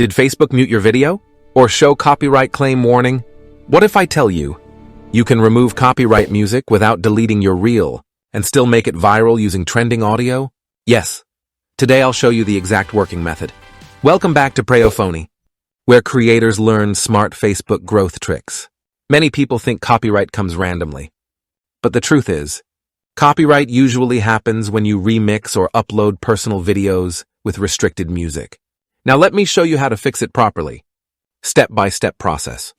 Did Facebook mute your video? Or show copyright claim warning? What if I tell you, you can remove copyright music without deleting your reel and still make it viral using trending audio? Yes. Today I'll show you the exact working method. Welcome back to Preyo Phonie, where creators learn smart Facebook growth tricks. Many people think copyright comes randomly. But the truth is, copyright usually happens when you remix or upload personal videos with restricted music. Now let me show you how to fix it properly. Step-by-step process.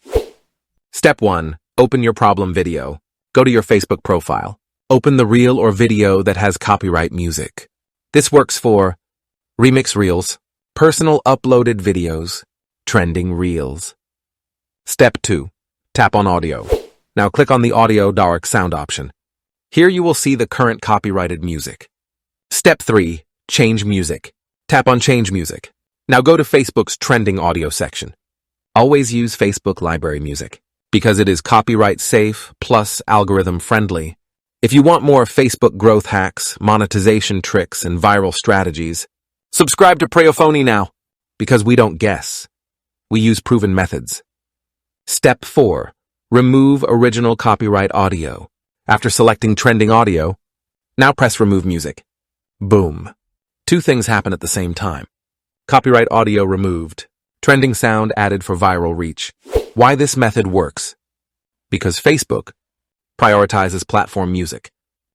Step 1. Open your problem video. Go to your Facebook profile. Open the reel or video that has copyright music. This works for remix reels, personal uploaded videos, trending reels. Step 2. Tap on audio. Now click on the audio dark sound option. Here you will see the current copyrighted music. Step 3. Change music. Tap on change music. Now go to Facebook's trending audio section. Always use Facebook library music because it is copyright safe plus algorithm friendly. If you want more Facebook growth hacks, monetization tricks, and viral strategies, subscribe to Preyo Phonie now because we don't guess. We use proven methods. Step 4. Remove original copyright audio. After selecting trending audio, now press remove music. Boom. Two things happen at the same time. Copyright audio removed. Trending sound added for viral reach. Why this method works? Because Facebook prioritizes platform music,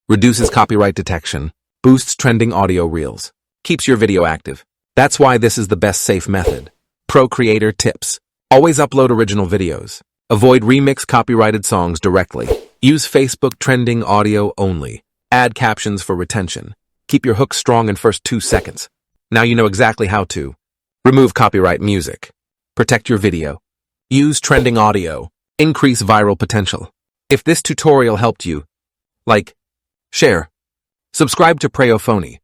reduces copyright detection, boosts trending audio reels, keeps your video active. That's why this is the best safe method. Pro creator tips. Always upload original videos. Avoid remix copyrighted songs directly. Use Facebook trending audio only. Add captions for retention. Keep your hook strong in first 2 seconds. Now you know exactly how to remove copyright music, protect your video, use trending audio, increase viral potential. If this tutorial helped you, like, share, subscribe to Preyo Phonie.